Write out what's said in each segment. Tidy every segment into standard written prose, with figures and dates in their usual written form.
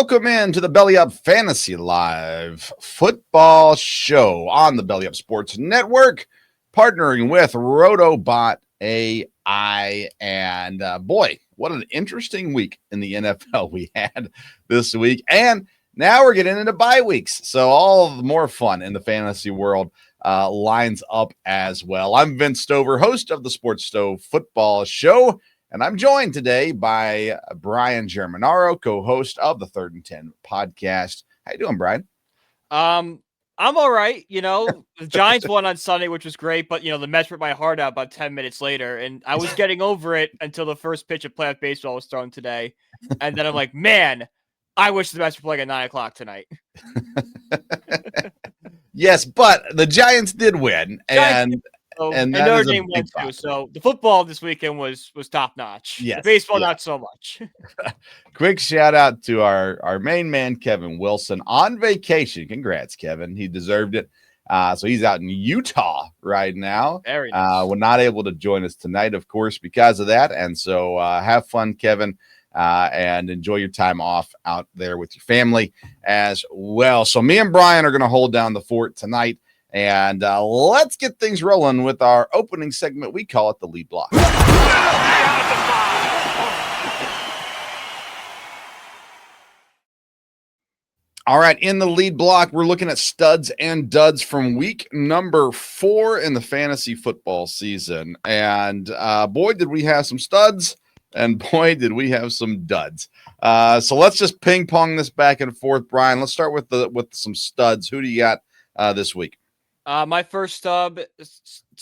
Welcome in to the Belly Up Fantasy Live football show on the Belly Up Sports Network, partnering with RotoBot AI. And boy, what an interesting week in the NFL we had this week. And now we're getting into bye weeks. So all the more fun in the fantasy world lines up as well. I'm Vince Stover, host of the Sports Stove Football Show. And I'm joined today by Brian Germinaro, co-host of the 3rd and 10 podcast. How you doing, Brian? I'm all right. The Giants won on Sunday, which was great, but the Mets ripped my heart out about 10 minutes later, and I was getting over it until the first pitch of playoff baseball was thrown today. And then I'm like, man, I wish the Mets were playing at 9:00 tonight. Yes, but the Giants did win, and Notre Dame won too. So the football this weekend was top notch. Yes, the baseball not so much. Quick shout out to our main man Kevin Wilson on vacation. Congrats, Kevin. He deserved it. So he's out in Utah right now. Very nice. We're not able to join us tonight, of course, because of that. And so have fun, Kevin, and enjoy your time off out there with your family as well. So me and Brian are going to hold down the fort tonight. And let's get things rolling with our opening segment. We call it the lead block. All right, in the lead block, we're looking at studs and duds from week number 4 in the fantasy football season. And boy, did we have some studs, and boy, did we have some duds. So let's just ping pong this back and forth, Brian. Let's start with some studs. Who do you got this week? My first stud,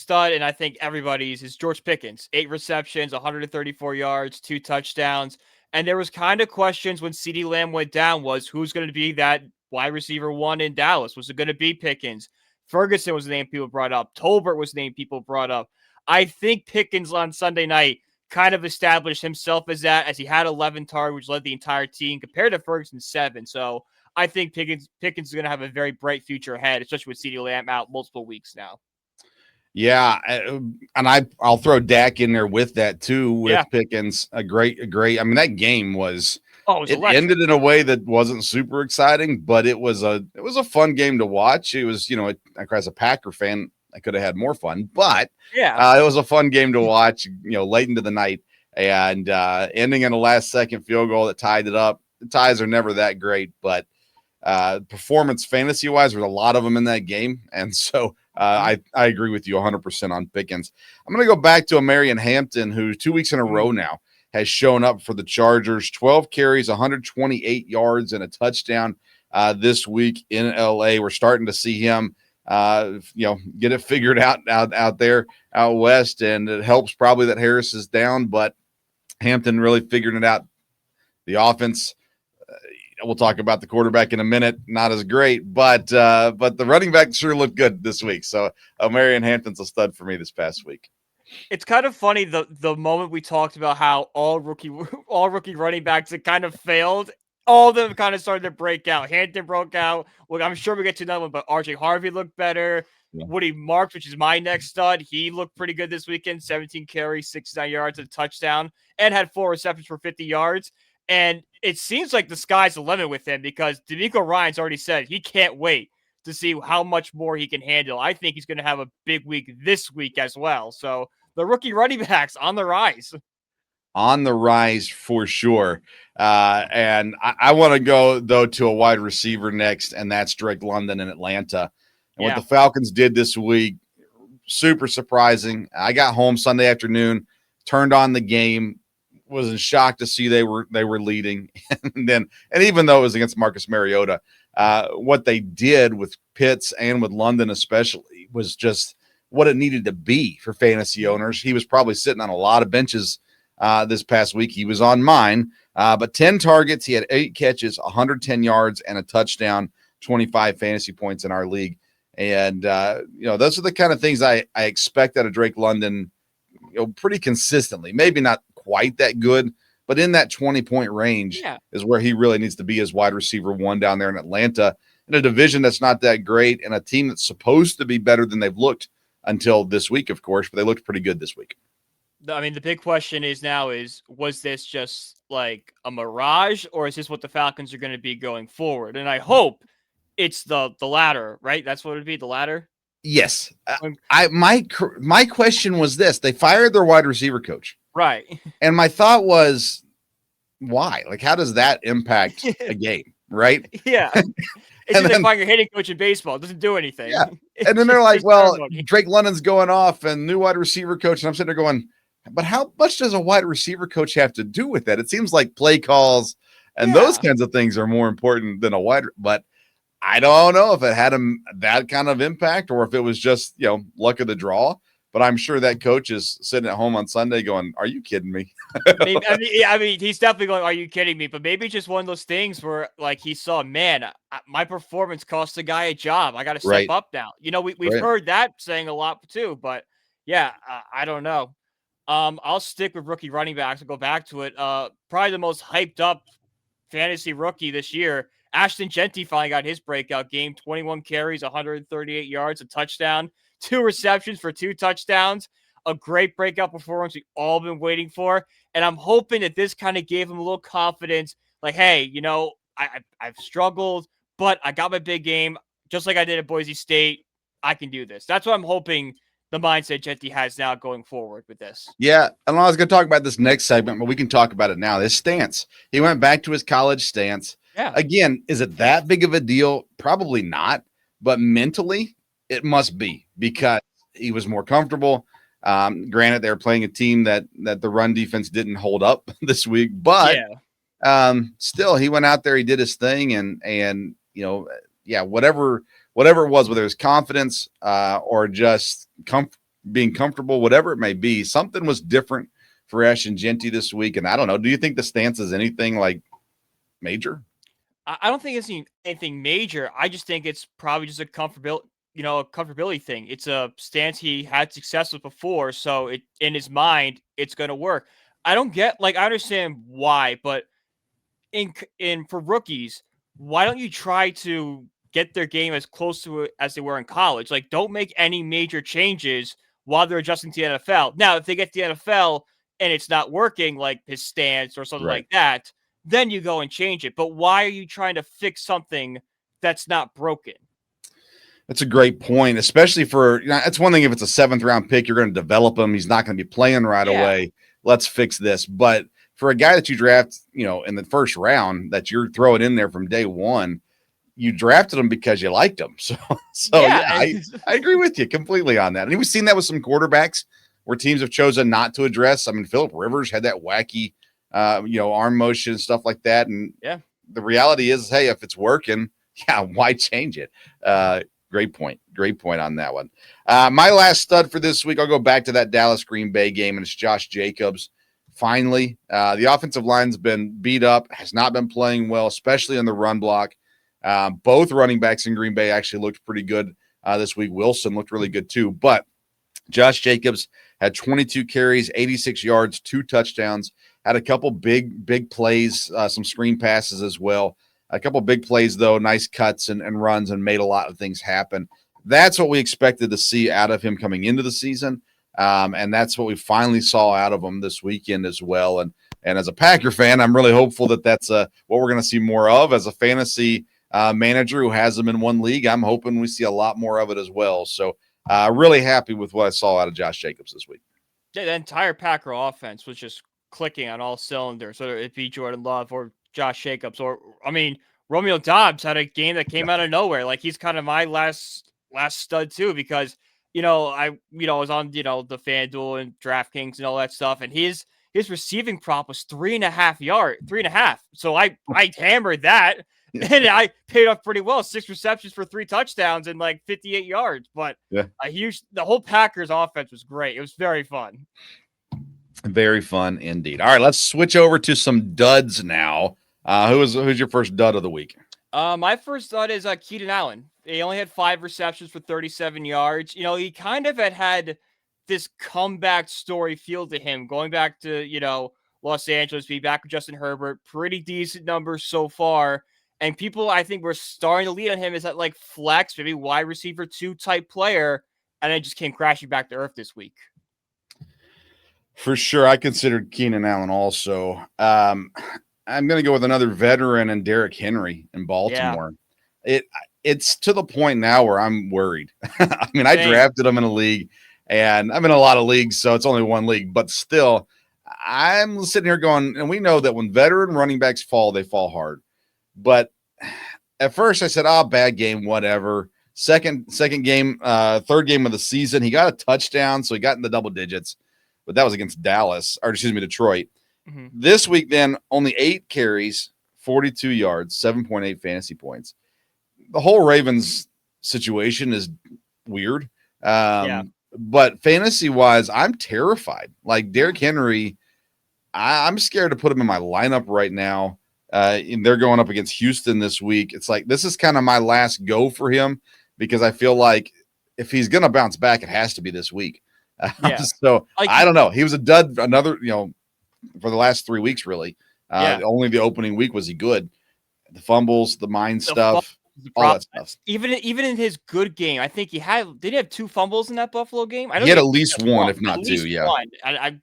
and I think everybody's, is George Pickens. 8 receptions, 134 yards, 2 touchdowns. And there was kind of questions when CeeDee Lamb went down was who's going to be that wide receiver 1 in Dallas? Was it going to be Pickens? Ferguson was the name people brought up. Tolbert was the name people brought up. I think Pickens on Sunday night kind of established himself as that, as he had 11 targets, which led the entire team, compared to Ferguson's 7. So I think Pickens is going to have a very bright future ahead, especially with CeeDee Lamb out multiple weeks now. Yeah, and I'll throw Dak in there with that too. With Pickens, a great. I mean, that game was. It ended in a way that wasn't super exciting, but it was a fun game to watch. It was, as a Packer fan, I could have had more fun, but it was a fun game to watch. Late into the night, and ending in a last-second field goal that tied it up. The ties are never that great, but performance fantasy-wise, there's a lot of them in that game, and so I agree with you 100% on Pickens. I'm going to go back to Marion Hampton, who 2 weeks in a row now has shown up for the Chargers. 12 carries, 128 yards, and a touchdown this week in L.A. We're starting to see him, get it figured out there out west, and it helps probably that Harris is down, but Hampton really figured it out. The offense. We'll talk about the quarterback in a minute. Not as great, but the running back sure looked good this week. So Marion Hampton's a stud for me this past week. It's kind of funny the moment we talked about how all rookie running backs that kind of failed, all of them kind of started to break out. Hampton broke out. Well, I'm sure we get to another one, but RJ Harvey looked better. Yeah. Woody Marks, which is my next stud, he looked pretty good this weekend. 17 carries, 69 yards, and a touchdown, and had 4 receptions for 50 yards. And it seems like the sky's the limit with him, because D'Amico Ryan's already said he can't wait to see how much more he can handle. I think he's going to have a big week this week as well. So the rookie running backs on the rise. On the rise for sure. And I want to go, though, to a wide receiver next, and that's Drake London in Atlanta. And what the Falcons did this week, super surprising. I got home Sunday afternoon, turned on the game, was in shock to see they were leading. and even though it was against Marcus Mariota, what they did with Pitts and with London especially was just what it needed to be for fantasy owners. He was probably sitting on a lot of benches this past week. He was on mine, but 10 targets. He had 8 catches, 110 yards, and a touchdown, 25 fantasy points in our league. And, those are the kind of things I expect out of Drake London, pretty consistently. Maybe not quite that good, but in that 20-point range is where he really needs to be as wide receiver 1 down there in Atlanta, in a division that's not that great, and a team that's supposed to be better than they've looked until this week, of course, but they looked pretty good this week. I mean, the big question is now was this just like a mirage, or is this what the Falcons are going to be going forward? And I hope it's the latter, right? That's what it would be, the latter. Yes. My question was this: they fired their wide receiver coach, right? And my thought was, why? Like, how does that impact a game, right? Yeah. It's like finding your hitting coach in baseball. It doesn't do anything. Yeah. And then they're like, well, Drake London's going off and new wide receiver coach. And I'm sitting there going, but how much does a wide receiver coach have to do with that? It seems like play calls and those kinds of things are more important than a wide. But I don't know if it had that kind of impact or if it was just, luck of the draw. But I'm sure that coach is sitting at home on Sunday going, are you kidding me? Maybe, I mean, he's definitely going, are you kidding me? But maybe just one of those things where, like, he saw, man, my performance cost the guy a job. I got to step up now. We've heard that saying a lot too. But, yeah, I don't know. I'll stick with rookie running backs and go back to it. Probably the most hyped up fantasy rookie this year. Ashton Genty finally got his breakout game. 21 carries, 138 yards, a touchdown. 2 receptions for 2 touchdowns, a great breakout performance we've all been waiting for. And I'm hoping that this kind of gave him a little confidence. Like, hey, I've struggled, but I got my big game, just like I did at Boise State. I can do this. That's what I'm hoping the mindset Genty has now going forward with this. Yeah, and I was going to talk about this next segment, but we can talk about it now. His stance. He went back to his college stance. Yeah. Again, is it that big of a deal? Probably not, but mentally, it must be because he was more comfortable. Granted, they were playing a team that the run defense didn't hold up this week, but still, he went out there, he did his thing, and whatever it was, whether it was confidence or just being comfortable, whatever it may be, something was different for Ashton Genty this week. And I don't know, do you think the stance is anything like major? I don't think it's anything major. I just think it's probably just a comfortability thing. It's a stance he had success with before, so in his mind, it's going to work. I don't get, I understand why, but for rookies, why don't you try to get their game as close to it as they were in college? Like, don't make any major changes while they're adjusting to the NFL. Now, if they get to the NFL and it's not working, like his stance or something like that, then you go and change it. But why are you trying to fix something that's not broken? That's a great point, especially for, it's one thing if it's a 7th round pick, you're going to develop him. He's not going to be playing right away. Let's fix this. But for a guy that you draft, in the first round that you're throwing in there from day one, you drafted him because you liked him. So I agree with you completely on that. And we've seen that with some quarterbacks where teams have chosen not to address. I mean, Phillip Rivers had that wacky, arm motion, stuff like that. And the reality is, hey, if it's working, why change it? Great point. Great point on that one. My last stud for this week, I'll go back to that Dallas Green Bay game, and it's Josh Jacobs. Finally, the offensive line's been beat up, has not been playing well, especially on the run block. Both running backs in Green Bay actually looked pretty good this week. Wilson looked really good too, but Josh Jacobs had 22 carries, 86 yards, 2 touchdowns, had a couple big plays, some screen passes as well. A couple big plays, though, nice cuts and runs, and made a lot of things happen. That's what we expected to see out of him coming into the season, and that's what we finally saw out of him this weekend as well. And as a Packer fan, I'm really hopeful that that's what we're going to see more of. As a fantasy manager who has him in one league, I'm hoping we see a lot more of it as well. So really happy with what I saw out of Josh Jacobs this week. Yeah, the entire Packer offense was just clicking on all cylinders, whether it be Jordan Love or Josh Jacobs, or Romeo Doubs had a game that came out of nowhere. Like, he's kind of my last stud too, because I was on the FanDuel and DraftKings and all that stuff, and his receiving prop was 3.5. So I hammered that, and I paid off pretty well. 6 receptions for 3 touchdowns and 58 yards. But the whole Packers offense was great. It was very fun. Very fun indeed. All right, let's switch over to some duds now. Who's your first dud of the week? My first dud is Keenan Allen. He only had 5 receptions for 37 yards. He kind of had this comeback story feel to him, going back to, Los Angeles, be back with Justin Herbert. Pretty decent numbers so far. And people, I think, were starting to lead on him as that flex, maybe wide receiver 2 type player. And then just came crashing back to earth this week. For sure. I considered Keenan Allen also. I'm going to go with another veteran and Derrick Henry in Baltimore. Yeah. It's to the point now where I'm worried. I mean, I drafted him in a league, and I'm in a lot of leagues, so it's only one league. But still, I'm sitting here going, and we know that when veteran running backs fall, they fall hard. But at first I said, bad game, whatever. Second game, third game of the season, he got a touchdown, so he got in the double digits. But that was against Detroit. Mm-hmm. This week, then, only 8 carries, 42 yards, 7.8 fantasy points. The whole Ravens situation is weird. But fantasy-wise, I'm terrified. Like, Derrick Henry, I'm scared to put him in my lineup right now. And they're going up against Houston this week. It's like this is kind of my last go for him because I feel like if he's going to bounce back, it has to be this week. So I don't know. He was a dud for the last 3 weeks, really. Only the opening week was he good. The fumbles, the mind stuff. All that stuff. Even in his good game, I think did he have 2 fumbles in that Buffalo game? He had at least one, if not 2. Yeah, I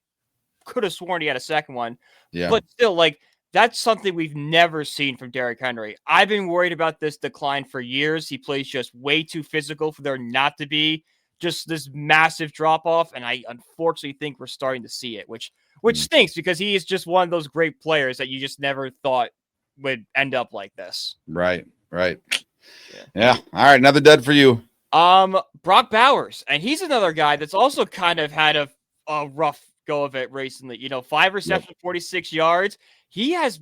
could have sworn he had a second one. Yeah, but still, like that's something we've never seen from Derrick Henry. I've been worried about this decline for years. He plays just way too physical for there not to be just this massive drop off, and I unfortunately think we're starting to see it, which stinks because he is just one of those great players that you just never thought would end up like this. Right. Yeah. All right. Another dud for you. Brock Bowers. And he's another guy that's also kind of had a rough go of it recently. 5 receptions, 46 yards. He has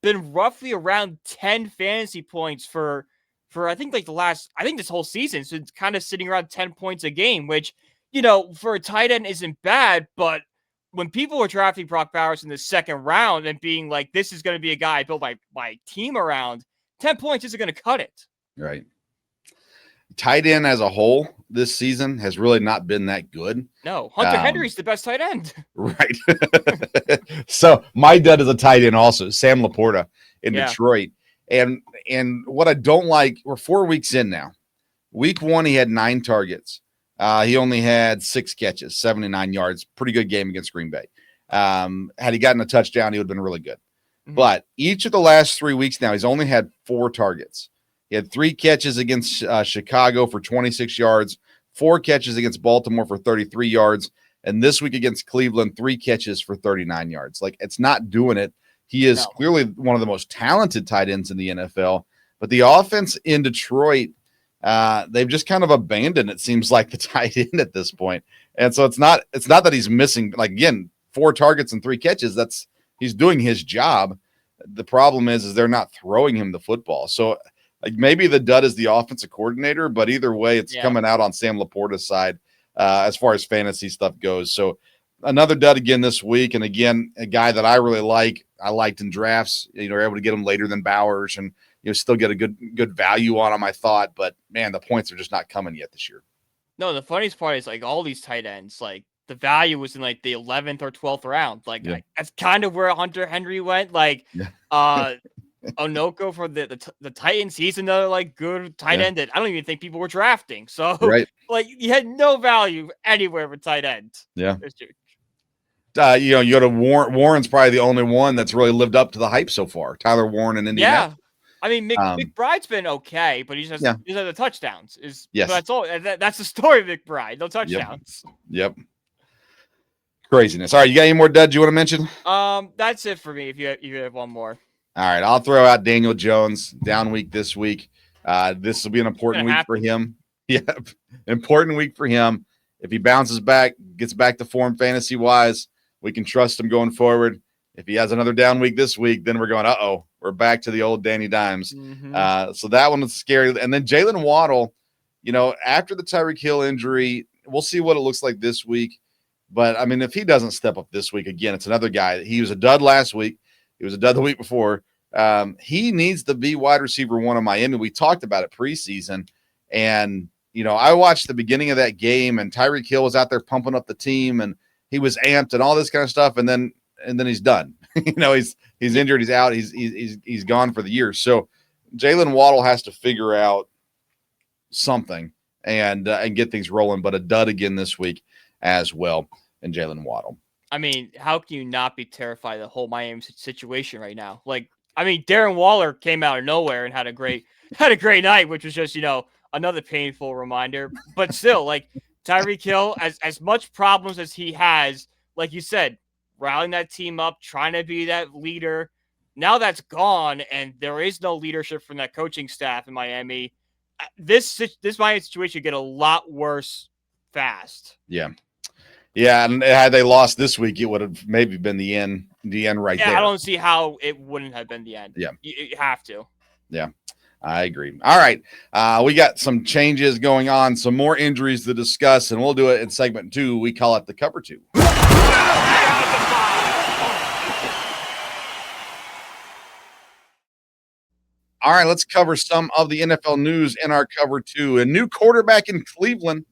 been roughly around 10 fantasy points for I think this whole season. So it's kind of sitting around 10 points a game, which, for a tight end isn't bad, but when people were drafting Brock Bowers in the second round and being like, this is going to be a guy I built my team around, 10 points isn't going to cut it. Right. Tight end as a whole this season has really not been that good. No, Hunter Henry's the best tight end. Right. So my dud is a tight end also, Sam Laporta in Detroit. And what I don't like, we're 4 weeks in now. Week 1, he had 9 targets. He only had 6 catches, 79 yards. Pretty good game against Green Bay. Had he gotten a touchdown, he would have been really good. Mm-hmm. But each of the last 3 weeks now, he's only had 4 targets. He had 3 catches against Chicago for 26 yards, 4 catches against Baltimore for 33 yards, and this week against Cleveland, 3 catches for 39 yards. Like, it's not doing it. He is clearly one of the most talented tight ends in the NFL, but the offense in Detroit, they've just kind of abandoned, it seems like, the tight end at this point. And so it's not that he's missing, like, again, 4 targets and 3 catches. He's doing his job. The problem is they're not throwing him the football. So like maybe the dud is the offensive coordinator, but either way, it's coming out on Sam Laporta's side as far as fantasy stuff goes. So another dud again this week. And again, a guy that I really I liked in drafts, we're able to get him later than Bowers and, still get a good value on him, I thought, but man, the points are just not coming yet this year. No, the funniest part is like all these tight ends, like the value was in like the 11th or 12th round. Like that's kind of where Hunter Henry went. Like, Onoko for the Titans, he's another like good tight end that I don't even think people were drafting. So like you had no value anywhere for tight end. Yeah. You go to Warren's probably the only one that's really lived up to the hype so far. Tyler Warren in Indiana. Yeah. I mean, McBride's been okay, but he's the touchdowns. That's all. That's the story of McBride. No touchdowns. Yep. Craziness. All right, you got any more duds you want to mention? That's it for me. If you have one more. All right, I'll throw out Daniel Jones, down week this week. This will be an important week for him. Yeah, important week for him. If he bounces back, gets back to form fantasy-wise, we can trust him going forward. If he has another down week this week, then we're going, we're back to the old Danny Dimes. Mm-hmm. So that one was scary. And then Jalen Waddle, after the Tyreek Hill injury, we'll see what it looks like this week. But, I mean, if he doesn't step up this week, again, it's another guy. He was a dud last week. He was a dud the week before. He needs to be wide receiver 1 of Miami. We talked about it preseason. And, I watched the beginning of that game, and Tyreek Hill was out there pumping up the team, and he was amped and all this kind of stuff. And then he's done. He's injured. He's out. He's gone for the year. So Jalen Waddle has to figure out something and get things rolling. But a dud again this week as well in Jalen Waddle. I mean, how can you not be terrified of the whole Miami situation right now? Like, I mean, Darren Waller came out of nowhere and had a great night, which was just, another painful reminder. But still, like Tyreek Hill, as much problems as he has, like you said, rallying that team up, trying to be that leader. Now that's gone, and there is no leadership from that coaching staff in Miami. This Miami situation get a lot worse fast. Yeah. Yeah, and had they lost this week, it would have maybe been the end right there. I don't see how it wouldn't have been the end. Yeah. You have to. Yeah, I agree. All right. We got some changes going on, some more injuries to discuss, and we'll do it in segment 2. We call it the Cover 2. All right, let's cover some of the NFL news in our Cover 2. A new quarterback in Cleveland.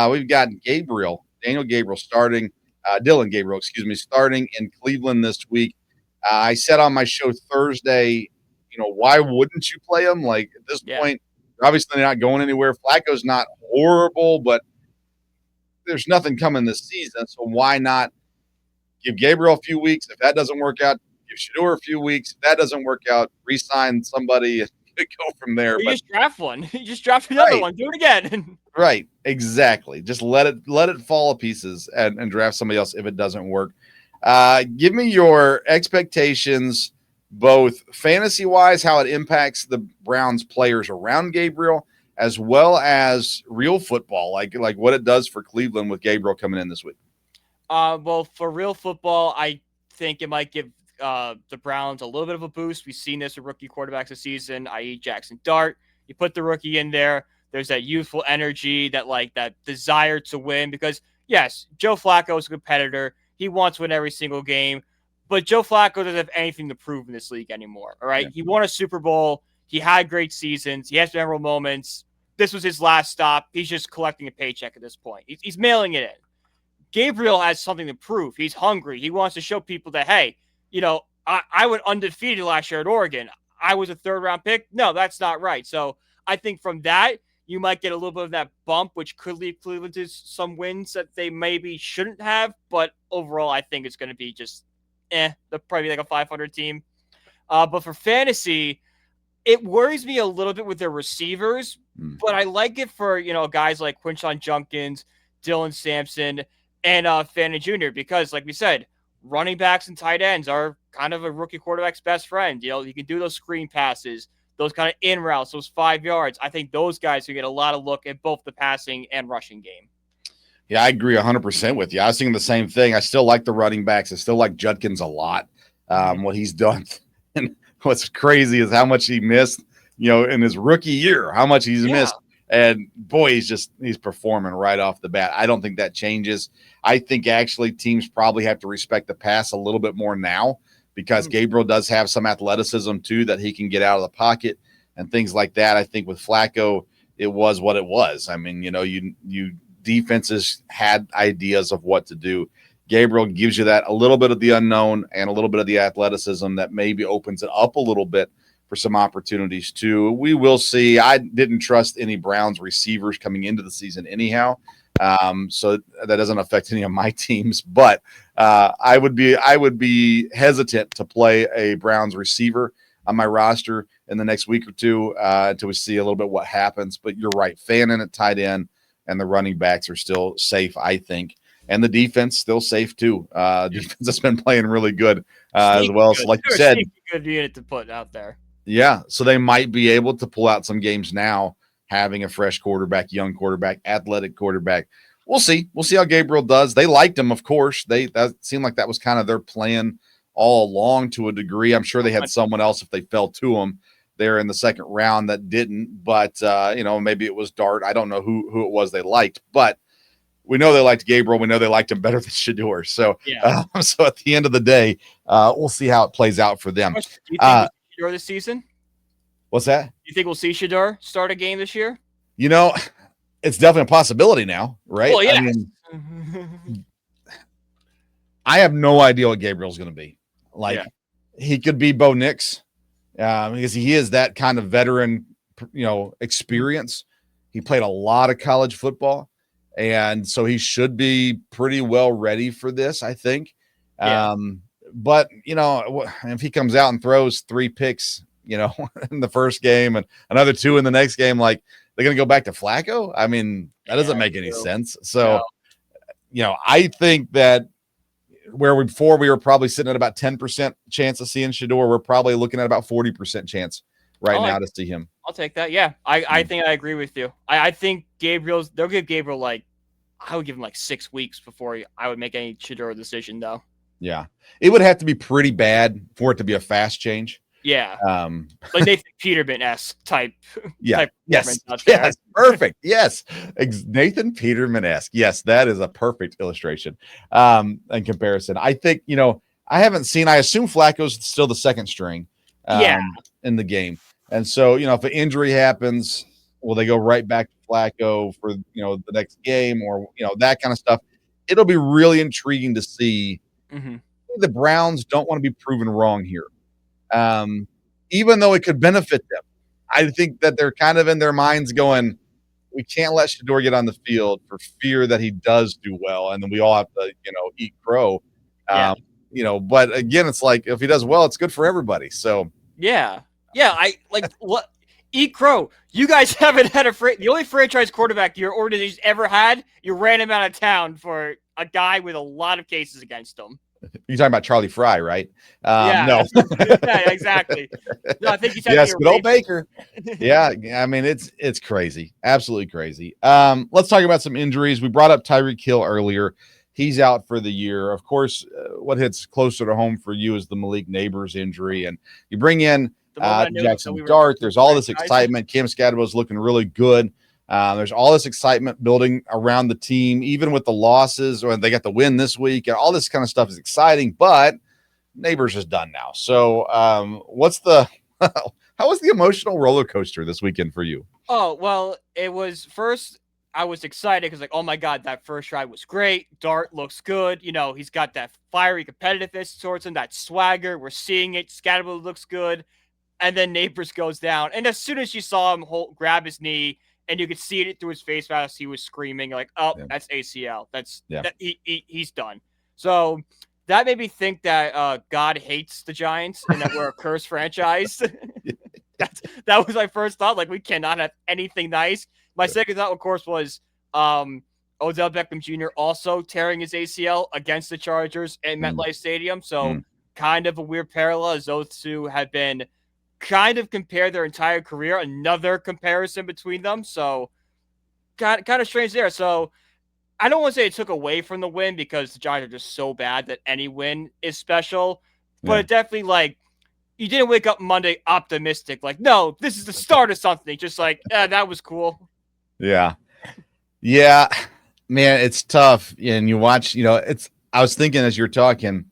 We've got Daniel Gabriel starting, Dylan Gabriel, starting in Cleveland this week. I said on my show Thursday, why wouldn't you play him? Like at this point, obviously they're not going anywhere. Flacco's not horrible, but there's nothing coming this season. So why not give Gabriel a few weeks? If that doesn't work out, give Shedeur a few weeks. If that doesn't work out, re-sign somebody and go from there. You just draft one. You just draft another one. Do it again. Right. Exactly. Just let it fall to pieces and draft somebody else if it doesn't work. Give me your expectations, both fantasy-wise, how it impacts the Browns players around Gabriel, as well as real football, like what it does for Cleveland with Gabriel coming in this week. Well, for real football, I think it might give the Browns a little bit of a boost. We've seen this with rookie quarterbacks this season, i.e. Jackson Dart. You put the rookie in there. There's that youthful energy, that desire to win. Because, yes, Joe Flacco is a competitor. He wants to win every single game. But Joe Flacco doesn't have anything to prove in this league anymore, all right? Yeah. He won a Super Bowl. He had great seasons. He has memorable moments. This was his last stop. He's just collecting a paycheck at this point. He's mailing it in. Gabriel has something to prove. He's hungry. He wants to show people that, hey, I went undefeated last year at Oregon. I was a third-round pick. No, that's not right. So I think from that, you might get a little bit of that bump, which could lead Cleveland to some wins that they maybe shouldn't have. But overall, I think it's going to be just, they'll probably be like a 500 team. But for fantasy, it worries me a little bit with their receivers. But I like it for, guys like Quinshon Judkins, Dylan Sampson, and Fannin Jr. Because, like we said, running backs and tight ends are kind of a rookie quarterback's best friend. You can do those screen passes, those kind of in routes, those 5 yards. I think those guys can get a lot of look at both the passing and rushing game. Yeah, I agree 100% with you. I was thinking the same thing. I still like the running backs. I still like Judkins a lot, what he's done. And what's crazy is how much he missed, in his rookie year, how much he's missed. And boy, he's performing right off the bat. I don't think that changes. I think actually teams probably have to respect the pass a little bit more now because Gabriel does have some athleticism too, that he can get out of the pocket and things like that. I think with Flacco, it was what it was. I mean, you defenses had ideas of what to do. Gabriel gives you that a little bit of the unknown and a little bit of the athleticism that maybe opens it up a little bit for some opportunities too. We will see. I didn't trust any Browns receivers coming into the season anyhow. So that doesn't affect any of my teams, but I would be hesitant to play a Browns receiver on my roster in the next week or two until we see a little bit what happens. But you're right. Fannin at tight end and the running backs are still safe, I think. And the defense still safe too. Defense has been playing really good as well. Good. So like you said, good unit to put out there. Yeah, so they might be able to pull out some games now, having a fresh quarterback, young quarterback, athletic quarterback. We'll see. We'll see how Gabriel does. They liked him, of course. That seemed like that was kind of their plan all along to a degree. I'm sure they had someone else if they fell to them there in the second round that didn't. But, maybe it was Dart. I don't know who it was they liked. But we know they liked Gabriel. We know they liked him better than Shedeur. So, so at the end of the day, we'll see how it plays out for them. Shedeur this season? What's that? You think we'll see Shedeur start a game this year? It's definitely a possibility now, right? Well, yeah. I have no idea what Gabriel's going to be. He could be Bo Nix because he is that kind of veteran, experience. He played a lot of college football, And so he should be pretty well ready for this, I think. Yeah. But, if he comes out and throws 3 picks, in the first game and another 2 in the next game, like they're going to go back to Flacco. I mean, that doesn't make any sense. So, I think that before we were probably sitting at about 10% chance of seeing Shedeur, we're probably looking at about 40% chance now to see him. I'll take that. Yeah. I think I agree with you. I think they'll give Gabriel I would give him 6 weeks before I would make any Shedeur decision though. Yeah. It would have to be pretty bad for it to be a fast change. Yeah. Like Nathan Peterman-esque type. Yeah. Type yes. Yes. Perfect. Yes. Nathan Peterman-esque. Yes. That is a perfect illustration in comparison. I think, I assume Flacco's still the second string in the game. And so, if an injury happens, will they go right back to Flacco for, the next game or, that kind of stuff? It'll be really intriguing to see. Mm-hmm. The Browns don't want to be proven wrong here. Even though it could benefit them. I think that they're kind of in their minds going, we can't let Shedeur get on the field for fear that he does do well. And then we all have to, eat crow. But again, it's like, if he does well, it's good for everybody. So yeah. What eat crow. You guys haven't had the only franchise quarterback your organization's ever had. You ran him out of town for a guy with a lot of cases against him. You're talking about Charlie Fry, right? No. Yeah, exactly. No, I think he's yes, good old Baker. Yeah, I mean it's crazy, absolutely crazy. Let's talk about some injuries. We brought up Tyreek Hill earlier. He's out for the year. Of course, what hits closer to home for you is the Malik Neighbors injury, and you bring in Jackson Dart. There's all this excitement. Cam Scadwell's looking really good. There's all this excitement building around the team, even with the losses, or they got the win this week, and all this kind of stuff is exciting, but Neighbors is done now. So how was the emotional roller coaster this weekend for you? Oh, well, it was first, I was excited because oh my God, that first drive was great. Dart looks good. He's got that fiery competitiveness towards him, that swagger. We're seeing it. Scadwell looks good. And then Neighbors goes down. And as soon as you saw him grab his knee, and you could see it through his face mask, he was screaming that's ACL. He's done. So that made me think that God hates the Giants and that we're a cursed franchise. That was my first thought. We cannot have anything nice. My second thought, of course, was Odell Beckham Jr. also tearing his ACL against the Chargers in MetLife Stadium. So kind of a weird parallel as those two have been kind of compare their entire career, another comparison between them. So kind of strange there. So I don't want to say it took away from the win because the Giants are just so bad that any win is special, but it definitely you didn't wake up Monday optimistic. No, this is the start of something. Just that was cool. Yeah. Yeah, man, it's tough. And you watch, I was thinking as you're talking,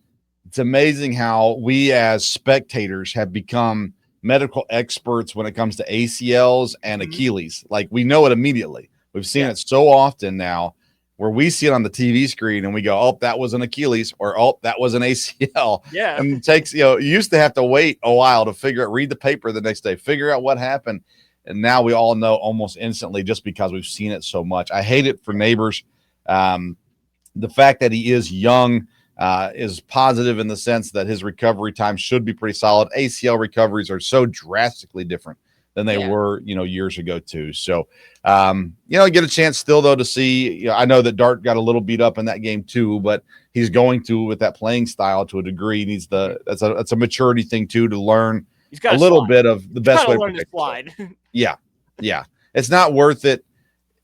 it's amazing how we as spectators have become medical experts when it comes to ACLs and Achilles. We know it immediately. We've seen it so often now where we see it on the TV screen and we go, oh, that was an Achilles, or oh, that was an ACL. Yeah. And it takes, you used to have to wait a while to read the paper the next day, figure out what happened. And now we all know almost instantly just because we've seen it so much. I hate it for Neighbors. The fact that he is young, is positive in the sense that his recovery time should be pretty solid. ACL recoveries are so drastically different than they were, years ago too. So, get a chance still though to see, I know that Dart got a little beat up in that game too, but he's going to, with that playing style to a degree, needs that's a maturity thing too, to learn a little bit of the best way to learn to slide. Yeah. It's not worth it.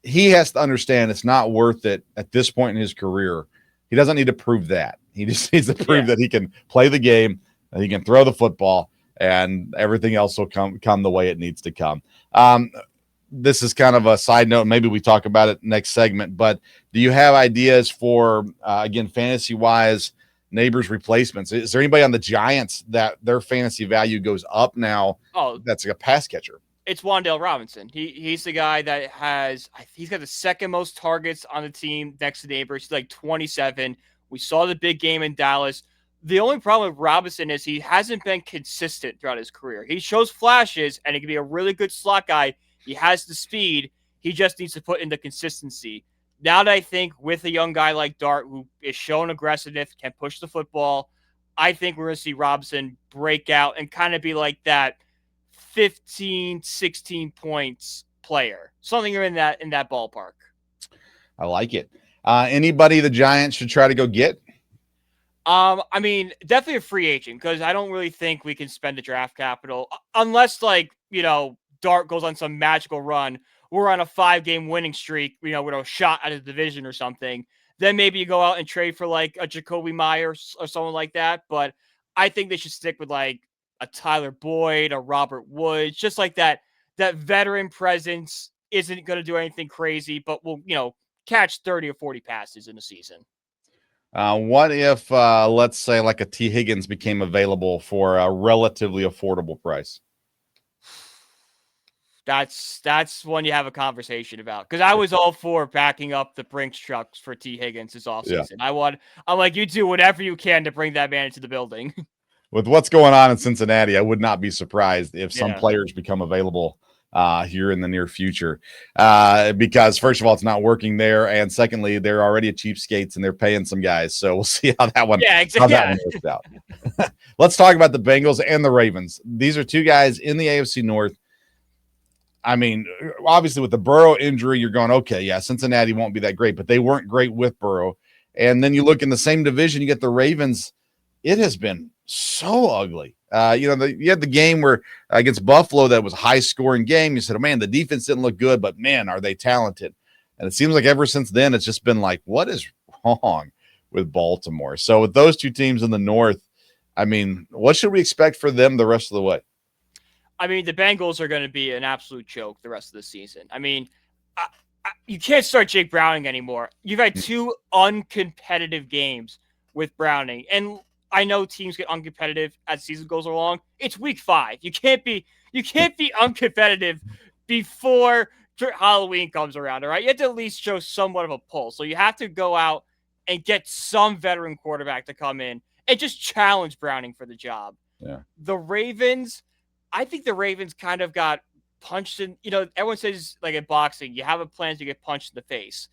He has to understand it's not worth it at this point in his career. He doesn't need to prove that. He just needs to prove that he can play the game, that he can throw the football, and everything else will come the way it needs to come. This is kind of a side note. Maybe we talk about it next segment, but do you have ideas for, again, fantasy-wise, Neighbors replacements? Is there anybody on the Giants that their fantasy value goes up now? Oh, that's a pass catcher. It's Wandale Robinson. He's the guy that he's got the second most targets on the team next to Neighbors. He's 27. We saw the big game in Dallas. The only problem with Robinson is he hasn't been consistent throughout his career. He shows flashes, and he can be a really good slot guy. He has the speed. He just needs to put in the consistency. now that I think with a young guy like Dart, who is showing aggressiveness, can push the football, I think we're going to see Robinson break out and kind of be like that 15, 16 points player. Something in that ballpark. I like it. Anybody the Giants should try to go get? I mean, definitely a free agent, because I don't really think we can spend the draft capital unless, like, Dart goes on some magical run. We're on a 5-game winning streak, with a shot at a division or something. Then maybe you go out and trade for like a Jacoby Myers or someone like that. But I think they should stick with like a Tyler Boyd, a Robert Woods, just like that. That veteran presence isn't going to do anything crazy, but will, catch 30 or 40 passes in a season. What if, let's say, like a T. Higgins became available for a relatively affordable price? That's one you have a conversation about, because I was all for backing up the Brinks trucks for T. Higgins this offseason. Yeah. I'm like, you do whatever you can to bring that man into the building. With what's going on in Cincinnati, I would not be surprised if some players become available here in the near future, because first of all, it's not working there, and secondly, they're already a cheapskates and they're paying some guys. So we'll see how that one, works out. Let's talk about the Bengals and the Ravens. These are two guys in the AFC North. I mean, obviously with the Burrow injury, you're going, okay, yeah, Cincinnati won't be that great, but they weren't great with Burrow. And then you look in the same division, you get the Ravens. It has been so ugly. You had the game where against Buffalo, that was a high-scoring game. You said, oh, man, the defense didn't look good, but, man, are they talented? And it seems like ever since then, it's just been like, what is wrong with Baltimore? So with those two teams in the North, I mean, what should we expect for them the rest of the way? I mean, the Bengals are going to be an absolute joke the rest of the season. I mean, you can't start Jake Browning anymore. You've had 2 uncompetitive games with Browning. And I know teams get uncompetitive as the season goes along. It's week 5. You can't be uncompetitive before Halloween comes around, all right? You have to at least show somewhat of a pulse. So you have to go out and get some veteran quarterback to come in and just challenge Browning for the job. Yeah. The Ravens, I think the Ravens kind of got punched in. Everyone says, like in boxing, you have a plan to get punched in the face.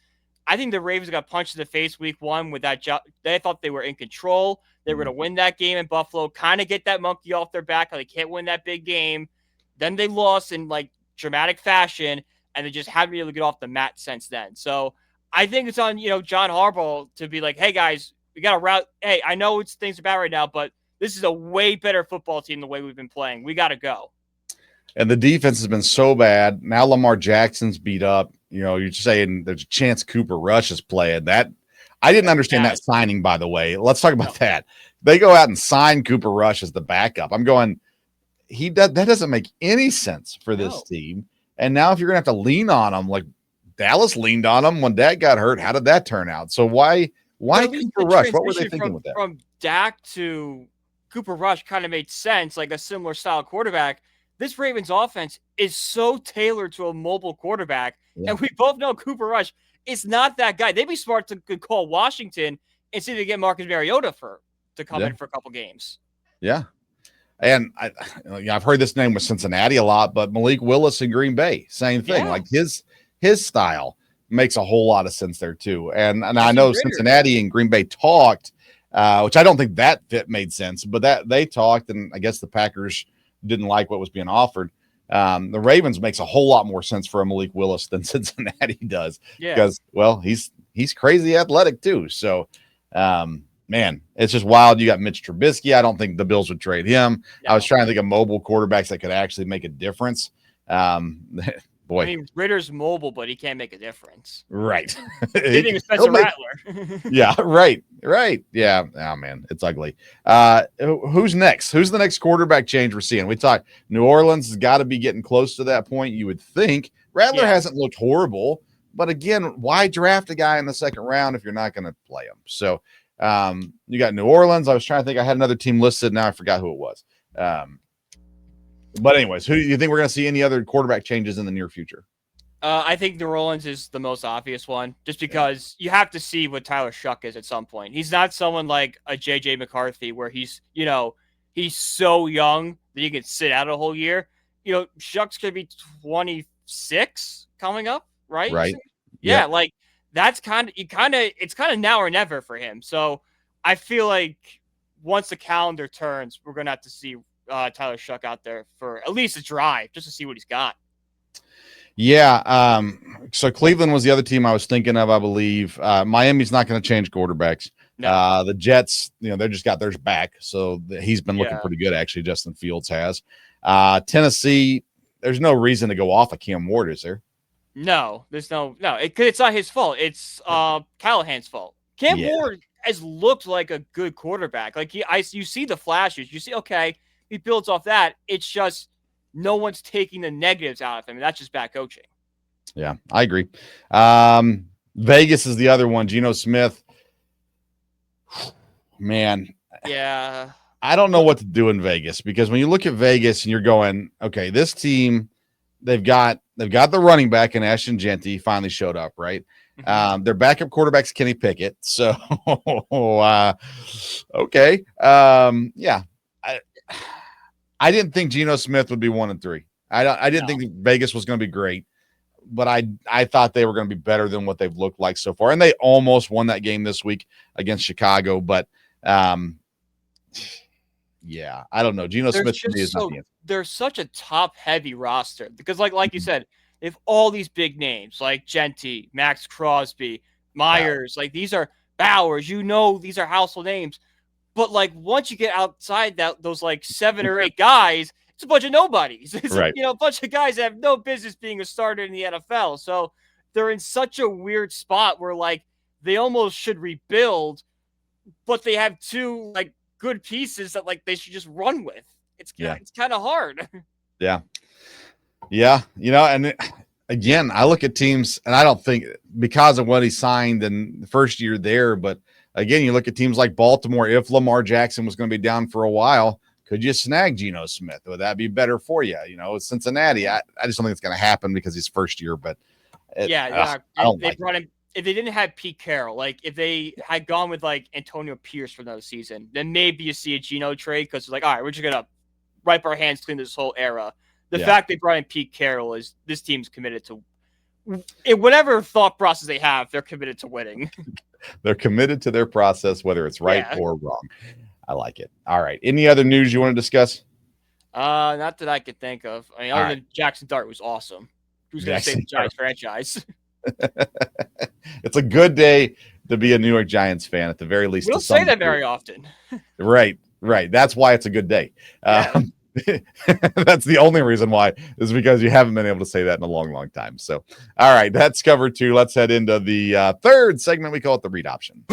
I think the Ravens got punched in the face week 1 with that job. They thought they were in control. They were going to win that game in Buffalo, kind of get that monkey off their back. They can't win that big game. Then they lost in like dramatic fashion, and they just haven't been able to get off the mat since then. So I think it's on, John Harbaugh to be like, hey guys, we got to route. Hey, I know things are bad right now, but this is a way better football team the way we've been playing. We got to go. And the defense has been so bad. Now Lamar Jackson's beat up. You're saying there's a chance Cooper Rush is playing. That I didn't understand that signing, by the way. Let's talk about that. They go out and sign Cooper Rush as the backup. I'm going, that doesn't make any sense for this team. And now if you're going to have to lean on them, like Dallas leaned on them when Dak got hurt, how did that turn out? So why Cooper Rush? What were they thinking with that? From Dak to Cooper Rush kind of made sense, like a similar style quarterback. This Ravens offense is so tailored to a mobile quarterback, and we both know Cooper Rush is not that guy. They'd be smart to call Washington and see if they get Marcus Mariota to come in for a couple games. Yeah, and I've heard this name with Cincinnati a lot, but Malik Willis in Green Bay, same thing. Yeah. Like his style makes a whole lot of sense there too. And I know Cincinnati and Green Bay talked, which I don't think that fit made sense, but that they talked, and I guess the Packers didn't like what was being offered. The Ravens makes a whole lot more sense for a Malik Willis than Cincinnati does, because he's crazy athletic too. So, man, it's just wild. You got Mitch Trubisky. I don't think the Bills would trade him. No. I was trying to think of mobile quarterbacks that could actually make a difference. Boy, I mean, Ritter's mobile, but he can't make a difference. Right. Didn't even Spencer Rattler. Yeah, right. Yeah. Oh, man, it's ugly. Who's next? Who's the next quarterback change we're seeing? We talked New Orleans has got to be getting close to that point, you would think. Rattler hasn't looked horrible, but again, why draft a guy in the second round if you're not going to play him? So you got New Orleans. I was trying to think. I had another team listed. Now I forgot who it was. But anyways, who do you think we're going to see any other quarterback changes in the near future? I think New Orleans is the most obvious one, just because you have to see what Tyler Shuck is at some point. He's not someone like a J.J. McCarthy where he's so young that he can sit out a whole year. Shuck's going to be 26 coming up, right? Right. Yeah, like it's kind of now or never for him. So I feel like once the calendar turns, we're going to have to see Tyler Shough out there for at least a drive just to see what he's got. Yeah. So Cleveland was the other team I was thinking of, I believe. Miami's not going to change quarterbacks. No. The Jets, they just got theirs back. So he's been looking pretty good, actually. Justin Fields has. Tennessee, there's no reason to go off of Cam Ward, is there? No, there's no. It's not his fault. It's Callahan's fault. Cam Ward has looked like a good quarterback. Like you see the flashes. You see, okay, he builds off that. It's just no one's taking the negatives out of him. And that's just bad coaching. Yeah, I agree. Vegas is the other one. Geno Smith. Man. Yeah. I don't know what to do in Vegas, because when you look at Vegas and you're going, okay, this team, they've got the running back in Ashton Genty finally showed up, right? Mm-hmm. Their backup quarterback's Kenny Pickett. So, okay. Yeah. I didn't think Geno Smith would be 1-3. I didn't think Vegas was going to be great, but I thought they were going to be better than what they've looked like so far. And they almost won that game this week against Chicago, but yeah, I don't know. Geno Smith to me is not the answer. They're such a top-heavy roster because, like you said, they have all these big names like Genty, Max Crosby, Myers. Like these are Bowers. These are household names. But like once you get outside those like 7 or 8 guys, it's a bunch of nobodies. It's right. A bunch of guys that have no business being a starter in the NFL. So they're in such a weird spot where like they almost should rebuild, but they have 2 like good pieces that like they should just run with. It's kind of hard. Yeah. Yeah. And again, I look at teams and I don't think because of what he signed in the first year there, but again, you look at teams like Baltimore. If Lamar Jackson was going to be down for a while, could you snag Geno Smith? Would that be better for you? Cincinnati, I just don't think it's going to happen because he's first year, but I don't like brought him. If they didn't have Pete Carroll, like if they had gone with like Antonio Pierce for another season, then maybe you see a Geno trade because it's like, all right, we're just going to wipe our hands clean this whole era. The fact they brought in Pete Carroll is this team's committed to whatever thought process they have, they're committed to winning. They're committed to their process, whether it's right or wrong. I like it. All right. Any other news you want to discuss? Not that I could think of. I mean, other than Jackson Dart was awesome. Who's going to save the Giants franchise? It's a good day to be a New York Giants fan, at the very least. We don't say that very often. Right. That's why it's a good day. That's the only reason why, is because you haven't been able to say that in a long, long time. So, all right, that's covered 2. Let's head into the third segment. We call it the read option.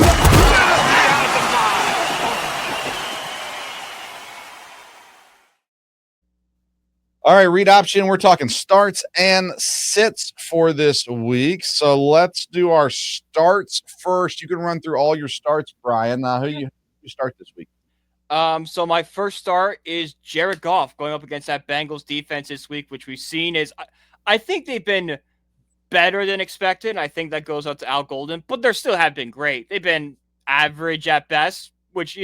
All right, read option. We're talking starts and sits for this week. So let's do our starts first. You can run through all your starts, Brian. Who you start this week? So my first start is Jared Goff going up against that Bengals defense this week, which we've seen is, I think they've been better than expected. And I think that goes out to Al Golden, but they still have been great. They've been average at best, which,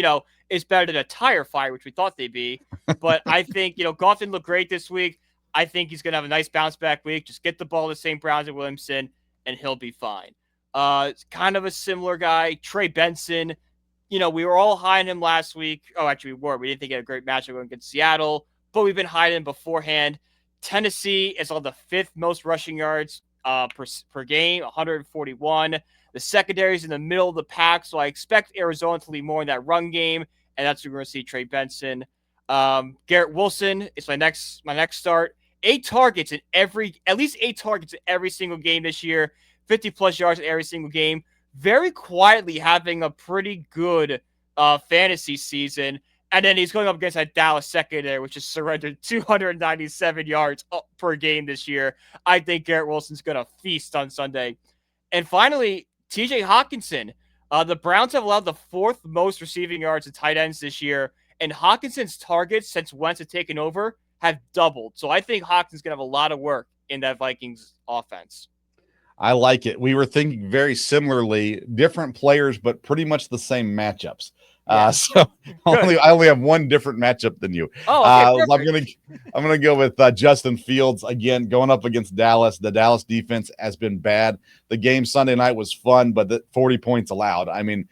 is better than a tire fire, which we thought they'd be. But I think, Goff didn't look great this week. I think he's going to have a nice bounce back week. Just get the ball to St. Brown's and Williamson, and he'll be fine. It's kind of a similar guy, Trey Benson. We were all high on him last week. Oh, actually, we were. We didn't think he had a great matchup against Seattle, but we've been high on him beforehand. Tennessee is on the 5th most rushing yards per game, 141. The secondary is in the middle of the pack, so I expect Arizona to lead more in that run game, and that's where we're going to see Trey Benson. Garrett Wilson is my next start. 8 targets at least 8 targets in every single game this year. 50-plus yards in every single game. Very quietly having a pretty good fantasy season. And then he's going up against that Dallas secondary, which has surrendered 297 yards per game this year. I think Garrett Wilson's going to feast on Sunday. And finally, TJ Hawkinson. The Browns have allowed the 4th most receiving yards to tight ends this year. And Hawkinson's targets since Wentz had taken over have doubled. So I think Hawkinson's going to have a lot of work in that Vikings offense. I like it. We were thinking very similarly, different players, but pretty much the same matchups. So I only have one different matchup than you. Okay, I'm gonna go with Justin Fields again, going up against Dallas. The Dallas defense has been bad. The game Sunday night was fun, but the 40 points allowed. I mean,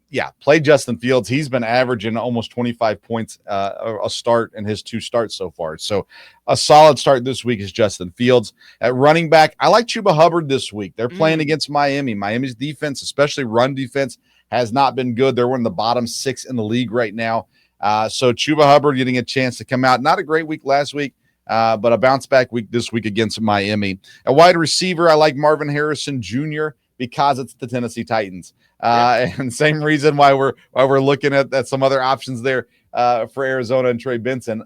yeah, play Justin Fields. He's been averaging almost 25 points a start in his 2 starts so far. So a solid start this week is Justin Fields. At running back, I like Chuba Hubbard this week. They're playing against Miami. Miami's defense, especially run defense, has not been good. They're one of the bottom 6 in the league right now. So Chuba Hubbard getting a chance to come out. Not a great week last week, but a bounce back week this week against Miami. A wide receiver, I like Marvin Harrison Jr. because it's the Tennessee Titans. And same reason why we're looking at some other options there for Arizona and Trey Benson.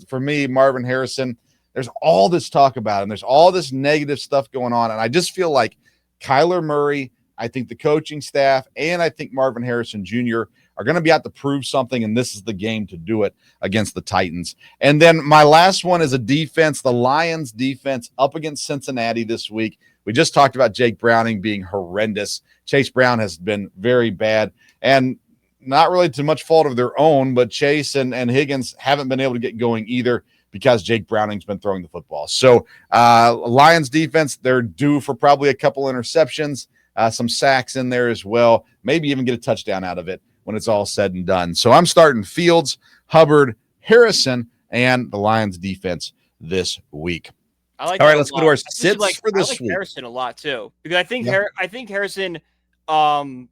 For me, Marvin Harrison, there's all this talk about him. There's all this negative stuff going on. And I just feel like Kyler Murray, I think the coaching staff, and I think Marvin Harrison Jr. are going to be out to prove something, and this is the game to do it against the Titans. And then my last one is a defense, the Lions defense up against Cincinnati this week. We just talked about Jake Browning being horrendous. Chase Brown has been very bad, and not really to much fault of their own, but Chase and Higgins haven't been able to get going either because Jake Browning's been throwing the football. So Lions defense, they're due for probably a couple interceptions, some sacks in there as well, maybe even get a touchdown out of it when it's all said and done. So I'm starting Fields, Hubbard, Harrison, and the Lions defense this week. All right, let's go to our sits for this week. Harrison a lot too, because I think Harrison kind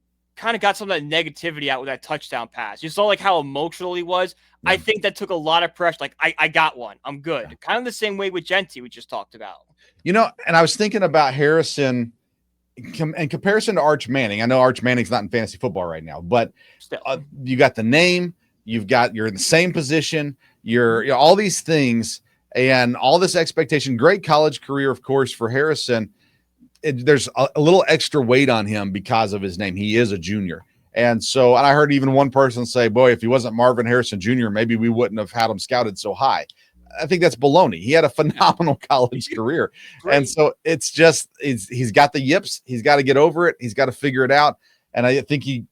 of got some of that negativity out with that touchdown pass. You saw like how emotional he was. Yeah. I think that took a lot of pressure. Like I got one, I'm good. Yeah. Kind of the same way with Genty we just talked about. And I was thinking about Harrison in comparison to Arch Manning. I know Arch Manning's not in fantasy football right now, but you got the name, you're in the same position, you're all these things. And all this expectation, great college career, of course, for Harrison. There's a little extra weight on him because of his name. He is a junior. And I heard even one person say, boy, if he wasn't Marvin Harrison Jr., maybe we wouldn't have had him scouted so high. I think that's baloney. He had a phenomenal college career. And so it's just, he's got the yips. He's got to get over it. He's got to figure it out. And I think he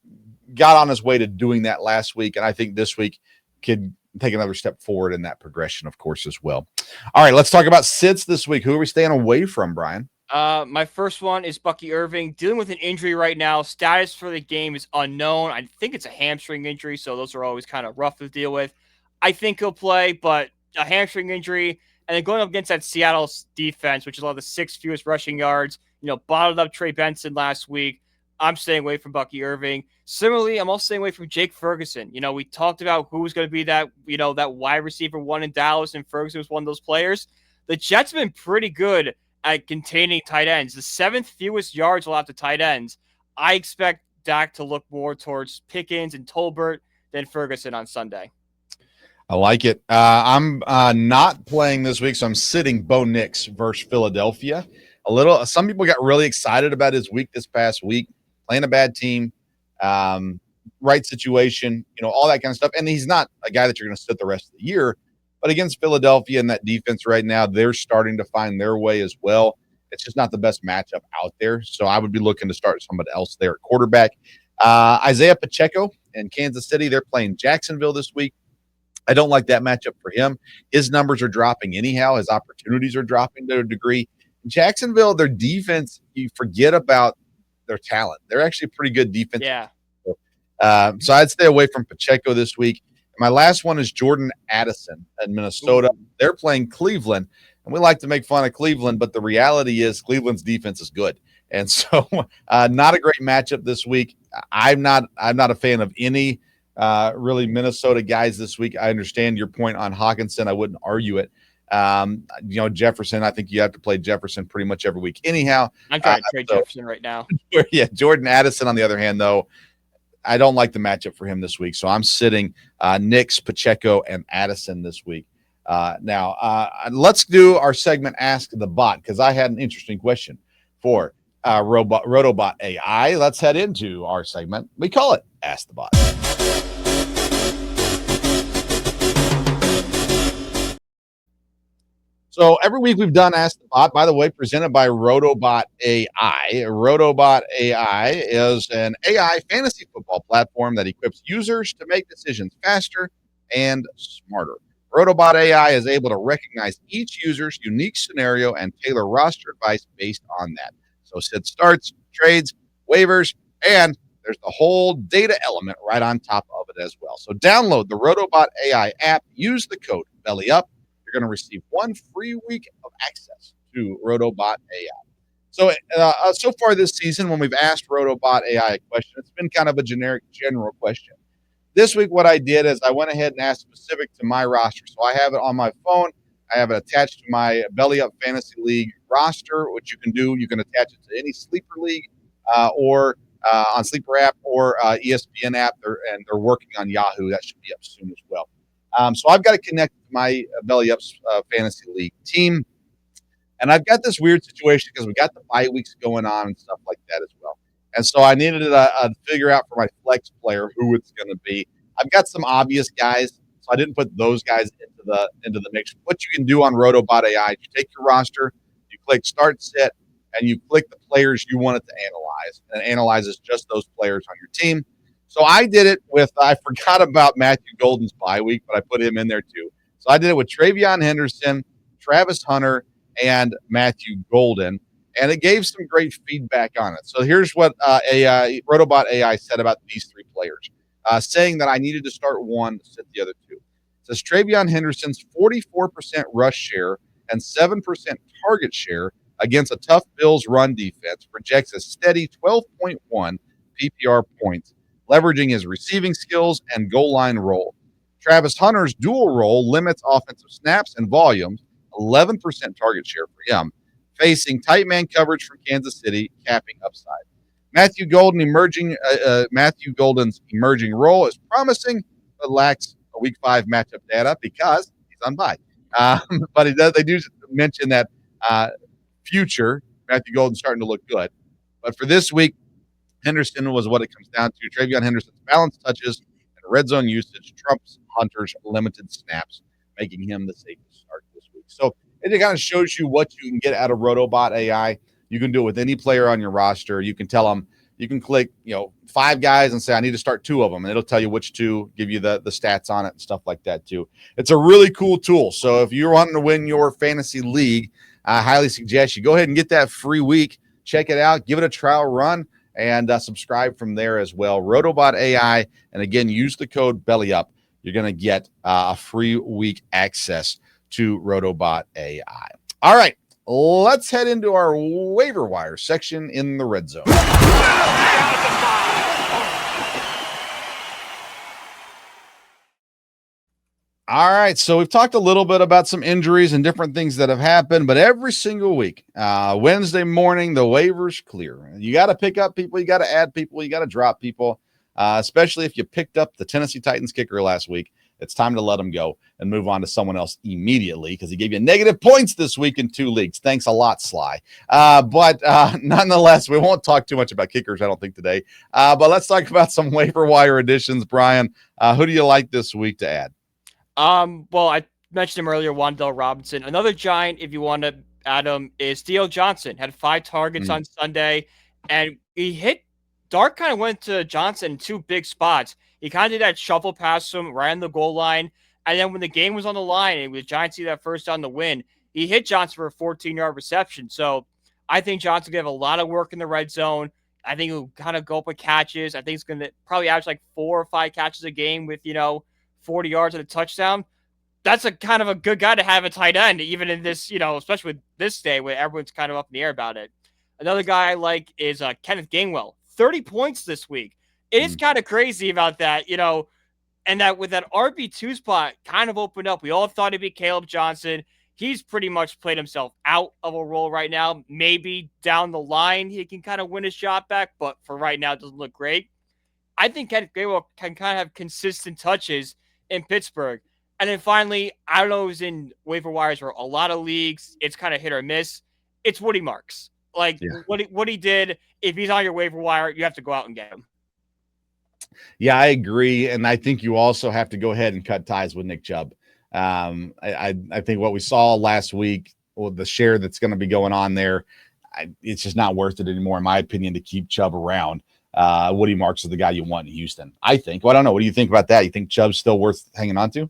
got on his way to doing that last week. And I think this week could take another step forward in that progression, of course, as well. All right, let's talk about sits this week. Who are we staying away from, Brian? My first one is Bucky Irving, dealing with an injury right now. Status for the game is unknown. I think it's a hamstring injury, so those are always kind of rough to deal with. I think he'll play, but a hamstring injury, and then going up against that Seattle defense, which is one of the 6th fewest rushing yards, bottled up Trey Benson last week. I'm staying away from Bucky Irving. Similarly, I'm also staying away from Jake Ferguson. We talked about who was going to be that, that wide receiver one in Dallas, and Ferguson was one of those players. The Jets have been pretty good at containing tight ends. The 7th fewest yards allowed to tight ends. I expect Dak to look more towards Pickens and Tolbert than Ferguson on Sunday. I like it. I'm not playing this week, so I'm sitting Bo Nix versus Philadelphia. Some people got really excited about his week this past week. Playing a bad team, right situation, all that kind of stuff. And he's not a guy that you're going to sit the rest of the year. But against Philadelphia and that defense right now, they're starting to find their way as well. It's just not the best matchup out there. So I would be looking to start somebody else there at quarterback. Isaiah Pacheco in Kansas City, they're playing Jacksonville this week. I don't like that matchup for him. His numbers are dropping anyhow. His opportunities are dropping to a degree. Jacksonville, their defense, you forget about their talent. They're actually pretty good defense. Yeah. So I'd stay away from Pacheco this week. My last one is Jordan Addison in Minnesota. Ooh. They're playing Cleveland, and we like to make fun of Cleveland, but the reality is Cleveland's defense is good. And so not a great matchup this week. I'm not a fan of any really Minnesota guys this week. I understand your point on Hawkinson. I wouldn't argue it. Jefferson, I think you have to play Jefferson pretty much every week. Anyhow, I'm trying to trade Jefferson right now. Yeah, Jordan Addison, on the other hand, though, I don't like the matchup for him this week. So I'm sitting Nix, Pacheco, and Addison this week. Now, let's do our segment Ask the Bot, because I had an interesting question for Rotobot AI. Let's head into our segment. We call it Ask the Bot. So every week we've done Ask the Bot, by the way, presented by Rotobot AI. Rotobot AI is an AI fantasy football platform that equips users to make decisions faster and smarter. Rotobot AI is able to recognize each user's unique scenario and tailor roster advice based on that. So sit starts, trades, waivers, and there's the whole data element right on top of it as well. So download the Rotobot AI app, use the code BELLYUP. You're going to receive 1 free week of access to Rotobot AI. So far this season, when we've asked Rotobot AI a question, it's been kind of a generic, general question. This week, what I did is I went ahead and asked specific to my roster. So I have it on my phone. I have it attached to my Belly Up Fantasy League roster, which you can do. You can attach it to any sleeper league or on Sleeper app or ESPN app, and they're working on Yahoo. That should be up soon as well. So I've got to connect to my Belly Up Fantasy League team. And I've got this weird situation because we got the bye weeks going on and stuff like that as well. And so I needed to figure out for my flex player who it's going to be. I've got some obvious guys, so I didn't put those guys into the mix. What you can do on Rotobot AI, you take your roster, you click Start Sit, and you click the players you want it to analyze, and it analyzes just those players on your team. So I did it with, I forgot about Matthew Golden's bye week, but I put him in there too. So I did it with Travion Henderson, Travis Hunter, and Matthew Golden, and it gave some great feedback on it. So here's what Rotobot AI said about these 3 players, saying that I needed to start one to sit the other 2. It says Travion Henderson's 44% rush share and 7% target share against a tough Bills run defense projects a steady 12.1 PPR points, leveraging his receiving skills and goal line role. Travis Hunter's dual role limits offensive snaps and volumes, 11% target share for him, facing tight man coverage from Kansas City, capping upside. Matthew Golden's emerging role is promising, but lacks a Week 5 matchup data because he's on bye. But they do mention that future Matthew Golden's starting to look good. But for this week, Henderson was what it comes down to. Travion Henderson's balanced touches and red zone usage trumps Hunter's limited snaps, making him the safest start this week. So it kind of shows you what you can get out of Rotobot AI. You can do it with any player on your roster. You can tell them, you can click, 5 guys and say, I need to start 2 of them. And it'll tell you which 2, give you the stats on it and stuff like that too. It's a really cool tool. So if you're wanting to win your fantasy league, I highly suggest you go ahead and get that free week. Check it out. Give it a trial run and subscribe from there as well. Rotobot AI. And again, use the code BELLYUP. You're going to get a free week access to Rotobot AI. All right, let's head into our waiver wire section in the red zone. All right, so we've talked a little bit about some injuries and different things that have happened, but every single week, Wednesday morning, the waivers clear. You got to pick up people, you got to add people, you got to drop people, especially if you picked up the Tennessee Titans kicker last week. It's time to let him go and move on to someone else immediately because he gave you negative points this week in 2 leagues. Thanks a lot, Sly. But nonetheless, we won't talk too much about kickers, I don't think, today. But let's talk about some waiver wire additions. Brian, who do you like this week to add? Well, I mentioned him earlier, Wandale Robinson. Another Giant, if you want to add him, is Theo Johnson. Had 5 targets on Sunday, and he hit. Dark kind of went to Johnson in 2 big spots. He kind of did that shuffle past him, ran the goal line, and then when the game was on the line and with Giants see that first down to win, he hit Johnson for a 14-yard reception. So I think Johnson will have a lot of work in the red zone. I think he'll kind of go up with catches. I think he's going to probably average like 4 or 5 catches a game with, 40 yards and a touchdown. That's a kind of a good guy to have a tight end, even in this, especially with this day where everyone's kind of up in the air about it. Another guy I like is Kenneth Gainwell. 30 points this week. It is kind of crazy about that, and that with that RB2 spot kind of opened up. We all thought it'd be Caleb Johnson. He's pretty much played himself out of a role right now. Maybe down the line he can kind of win his shot back, but for right now it doesn't look great. I think Kenneth Gainwell can kind of have consistent touches in Pittsburgh. And then finally, I don't know, it was in waiver wires for a lot of leagues. It's kind of hit or miss. It's Woody Marks. What he did, if he's on your waiver wire, you have to go out and get him. Yeah, I agree. And I think you also have to go ahead and cut ties with Nick Chubb. I think what we saw last week, with the share that's going to be going on there, it's just not worth it anymore, in my opinion, to keep Chubb around. Woody Marks is the guy you want in Houston, I think. Well, I don't know. What do you think about that? You think Chubb's still worth hanging on to?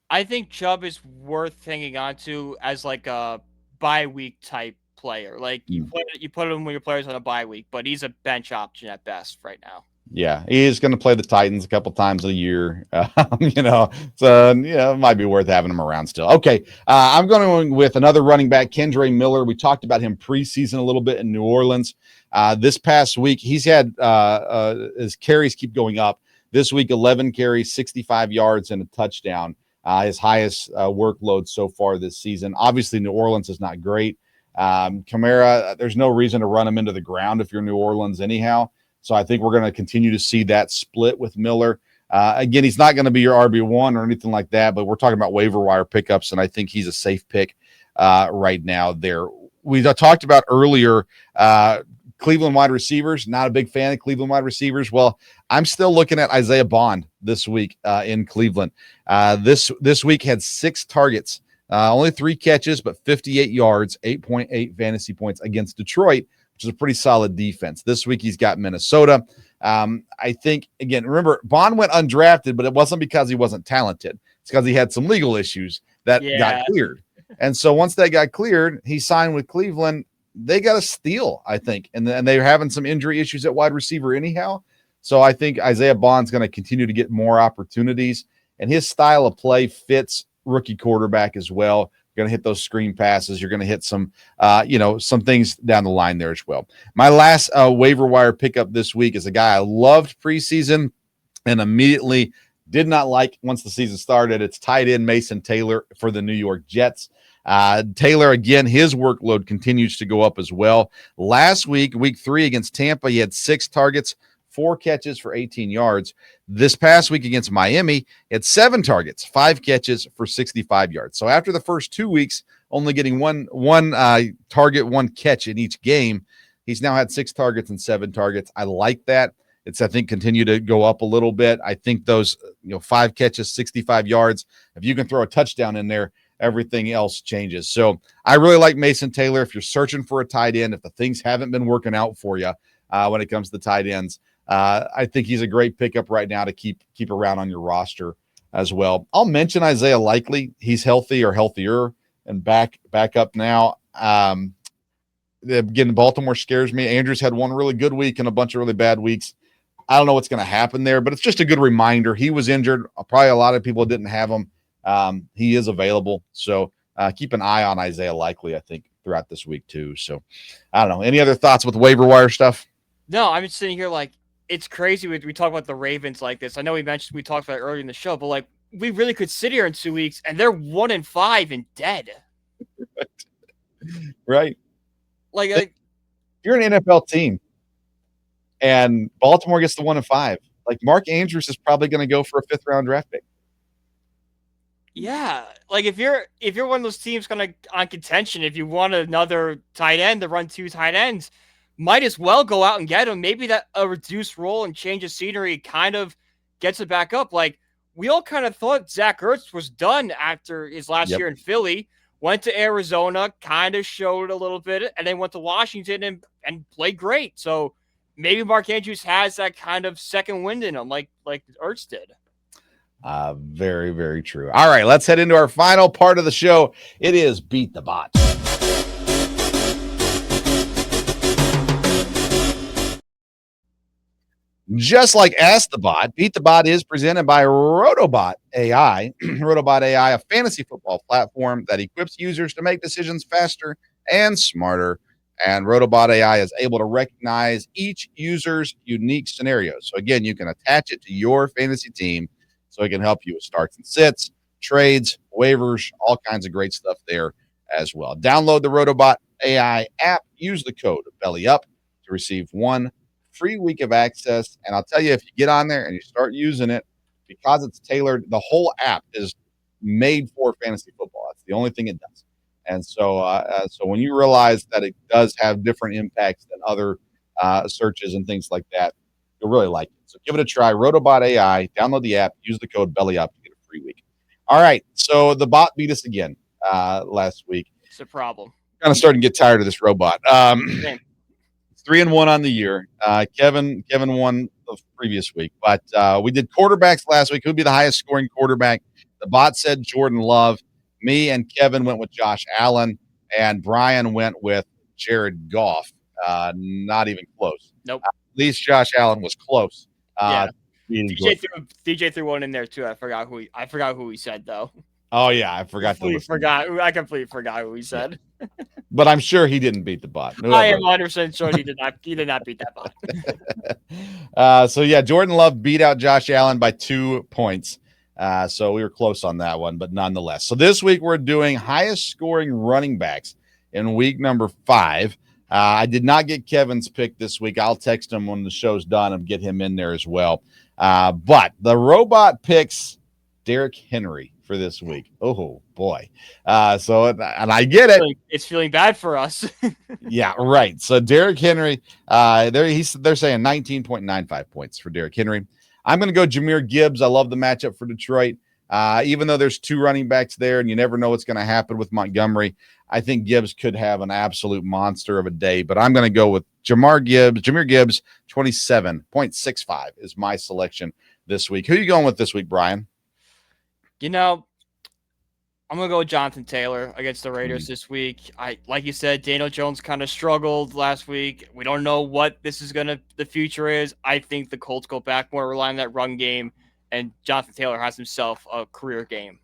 I think Chubb is worth hanging on to as like a bye week type player. Like you put him with your players on a bye week, but he's a bench option at best right now. Yeah, he is going to play the Titans a couple times a year. So it might be worth having him around still. Okay, I'm going with another running back, Kendre Miller. We talked about him preseason a little bit in New Orleans. This past week, he's had his carries keep going up. This week, 11 carries, 65 yards, and a touchdown. His highest workload so far this season. Obviously, New Orleans is not great. Kamara, there's no reason to run him into the ground if you're New Orleans anyhow. So I think we're going to continue to see that split with Miller. Again, he's not going to be your RB1 or anything like that, but we're talking about waiver wire pickups, and I think he's a safe pick right now there. We talked about earlier Cleveland wide receivers. Not a big fan of Cleveland wide receivers. Well, I'm still looking at Isaiah Bond this week in Cleveland. This week had 6 targets, only 3 catches, but 58 yards, 8.8 fantasy points against Detroit, which is a pretty solid defense. This week he's got Minnesota. I think, again, remember, Bond went undrafted, but it wasn't because he wasn't talented. It's because he had some legal issues that got cleared. And so once they got cleared, he signed with Cleveland. They got a steal, I think. And they're having some injury issues at wide receiver anyhow. So I think Isaiah Bond's going to continue to get more opportunities. And his style of play fits rookie quarterback as well. You're going to hit those screen passes. You're going to hit some, some things down the line there as well. My last waiver wire pickup this week is a guy I loved preseason and immediately did not like once the season started. It's tight end Mason Taylor for the New York Jets. Taylor, again, his workload continues to go up as well. Last week, week 3 against Tampa, he had 6 targets, 4 catches for 18 yards. This past week against Miami, he had 7 targets, 5 catches for 65 yards. So after the first 2 weeks, only getting one target, 1 catch in each game, he's now had 6 targets and 7 targets. I like that. It's, I think, continue to go up a little bit. I think those 5 catches, 65 yards, if you can throw a touchdown in there, everything else changes. So I really like Mason Taylor. If you're searching for a tight end, if the things haven't been working out for you when it comes to tight ends, I think he's a great pickup right now to keep around on your roster as well. I'll mention Isaiah Likely. He's healthy or healthier and back up now. Again, Baltimore scares me. Andrews had one really good week and a bunch of really bad weeks. I don't know what's going to happen there, but it's just a good reminder. He was injured. Probably a lot of people didn't have him. He is available. So keep an eye on Isaiah Likely, I think, throughout this week too. So I don't know. Any other thoughts with waiver wire stuff? No, I'm just sitting here like, it's crazy. We talk about the Ravens like this. I know we talked about it earlier in the show, but like we really could sit here in 2 weeks and they're 1-5 and dead. Right. Like you're an NFL team and Baltimore gets to 1-5. Like Mark Andrews is probably going to go for a 5th round draft pick. Yeah, like if you're one of those teams kind of on contention, if you want another tight end to run 2 tight ends, might as well go out and get him. Maybe that a reduced role and change of scenery kind of gets it back up. Like we all kind of thought Zach Ertz was done after his last year in Philly, went to Arizona, kind of showed a little bit, and then went to Washington and played great. So maybe Mark Andrews has that kind of second wind in him, like Ertz did. Very, very true. All right, let's head into our final part of the show. It is Beat the Bot. Just like Ask the Bot, Beat the Bot is presented by Rotobot AI. Rotobot AI, a fantasy football platform that equips users to make decisions faster and smarter. And Rotobot AI is able to recognize each user's unique scenarios. So again, you can attach it to your fantasy team so it can help you with starts and sits, trades, waivers, all kinds of great stuff there as well. Download the Rotobot AI app. Use the code BELLYUP to receive 1 free week of access. And I'll tell you, if you get on there and you start using it, because it's tailored, the whole app is made for fantasy football. That's the only thing it does. And so when you realize that it does have different impacts than other searches and things like that, you'll really like it. So give it a try. Rotobot AI, download the app, use the code BELLYUP to get a free week. All right. So the bot beat us again last week. It's a problem. Kind of starting to get tired of this robot. Same. 3-1 on the year. Kevin won the previous week, but we did quarterbacks last week. Who'd be the highest scoring quarterback? The bot said Jordan Love. Me and Kevin went with Josh Allen, and Brian went with Jared Goff. Not even close. Nope. At least Josh Allen was close. Yeah. DJ threw one in there too. I forgot who he said though. Oh yeah, I completely forgot who he said. Yeah. But I'm sure he didn't beat the bot. Whoever. I am 100% sure he did not. He did not beat that bot. So yeah, Jordan Love beat out Josh Allen by 2 points. So we were close on that one, but nonetheless. So this week we're doing highest scoring running backs in week number 5. I did not get Kevin's pick this week. I'll text him when the show's done and get him in there as well. But the robot picks Derrick Henry for this week. Oh boy. And I get it. It's feeling bad for us. Yeah, right. So Derrick Henry, they're saying 19.95 points for Derrick Henry. I'm going to go Jahmyr Gibbs. I love the matchup for Detroit. Even though there's 2 running backs there and you never know what's going to happen with Montgomery, I think Gibbs could have an absolute monster of a day. But I'm going to go with Jahmyr Gibbs, 27.65 is my selection this week. Who are you going with this week, Brian? I'm going to go with Jonathan Taylor against the Raiders this week. Like you said, Daniel Jones kind of struggled last week. We don't know what the future is. I think the Colts go back more, rely on that run game, and Jonathan Taylor has himself a career game.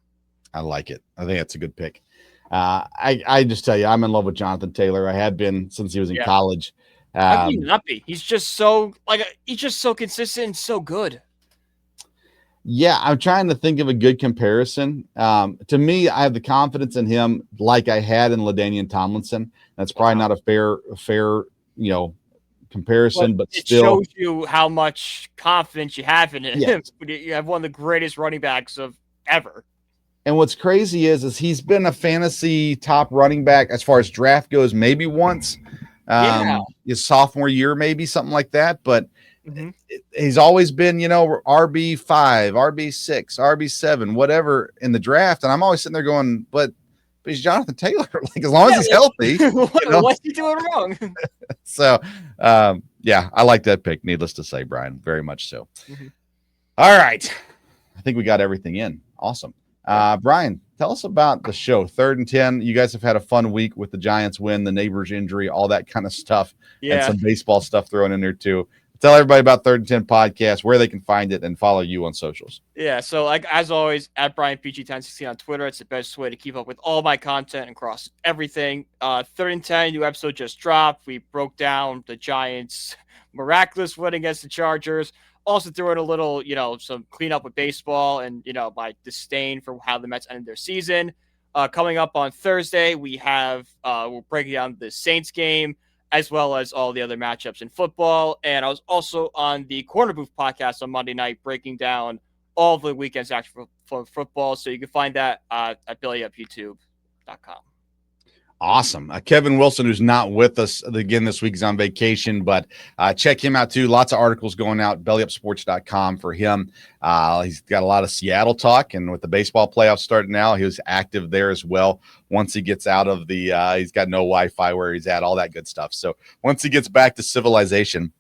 I like it. I think that's a good pick. I just tell you, I'm in love with Jonathan Taylor. I had been since he was in college. How can you not be? He's just so consistent and so good. Yeah, I'm trying to think of a good comparison. To me, I have the confidence in him like I had in LaDainian Tomlinson. That's probably not a fair, comparison, but it still shows you how much confidence you have in him. Yes. You have one of the greatest running backs of ever. And what's crazy is he's been a fantasy top running back as far as draft goes, maybe once, his sophomore year, maybe something like that. But he's always been, RB5, RB6, RB7, whatever in the draft. And I'm always sitting there going, but he's Jonathan Taylor. Like, as long as he's healthy, what's he doing wrong? So, I like that pick. Needless to say, Brian, very much so. All right. I think we got everything in. Awesome. Brian, tell us about the show. 3rd and 10. You guys have had a fun week with the Giants win, the neighbor's injury, all that kind of stuff, and some baseball stuff thrown in there too. Tell everybody about 3rd and 10 podcast, where they can find it, and follow you on socials. Yeah, so as always, at BrianPG1016 on Twitter. It's the best way to keep up with all my content across everything. 3rd and 10, new episode just dropped. We broke down the Giants' miraculous win against the Chargers. Also threw in a little, some cleanup with baseball and, my disdain for how the Mets ended their season. Coming up on Thursday, we have we're breaking down the Saints game, as well as all the other matchups in football. And I was also on the Corner Booth podcast on Monday night, breaking down all the weekend's action for football. So you can find that at BellyUpYouTube.com. Awesome. Kevin Wilson, who's not with us again this week, is on vacation, but check him out too. Lots of articles going out, bellyupsports.com for him. He's got a lot of Seattle talk, and with the baseball playoffs starting now, he was active there as well. Once he gets out of he's got no Wi-Fi where he's at, all that good stuff. So once he gets back to civilization,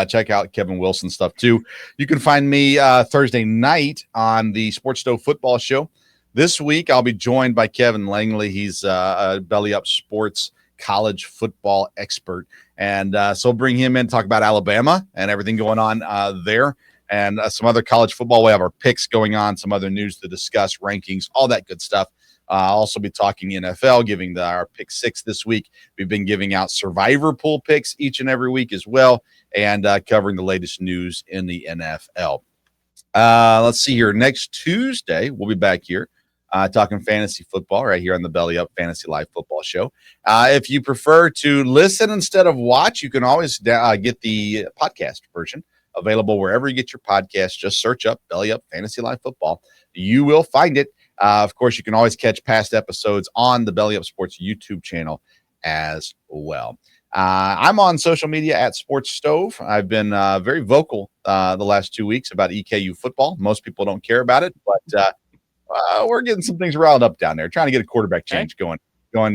check out Kevin Wilson stuff too. You can find me Thursday night on the Sports Stove Football Show. This week, I'll be joined by Kevin Langley. He's a Belly Up Sports college football expert. And so bring him in to talk about Alabama and everything going on there, and some other college football. We have our picks going on, some other news to discuss, rankings, all that good stuff. I'll also be talking NFL, giving our pick 6 this week. We've been giving out survivor pool picks each and every week as well, and covering the latest news in the NFL. Let's see here. Next Tuesday, we'll be back here. Talking fantasy football right here on the Belly Up Fantasy Live Football Show. If you prefer to listen instead of watch, you can always get the podcast version available wherever you get your podcast. Just search up Belly Up Fantasy Live Football. You will find it. Of course, you can always catch past episodes on the Belly Up Sports YouTube channel as well. I'm on social media at Sports Stove. I've been very vocal the last 2 weeks about EKU football. Most people don't care about it, but we're getting some things riled up down there, trying to get a quarterback change going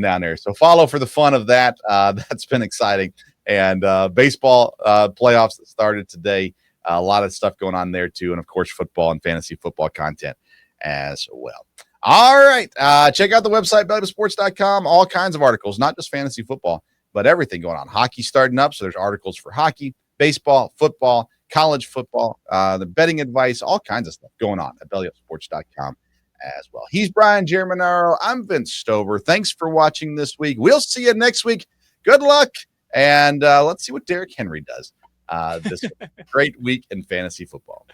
down there. So follow for the fun of that. That's been exciting. And baseball playoffs that started today. A lot of stuff going on there too. And of course, football and fantasy football content as well. All right. Check out the website, bellyupsports.com. All kinds of articles, not just fantasy football, but everything going on. Hockey starting up. So there's articles for hockey, baseball, football, college football, the betting advice, all kinds of stuff going on at bellyupsports.com as well. He's Brian Germinaro. I'm Vince Stover. Thanks for watching this week. We'll see you next week. Good luck. And let's see what Derrick Henry does this great week in fantasy football.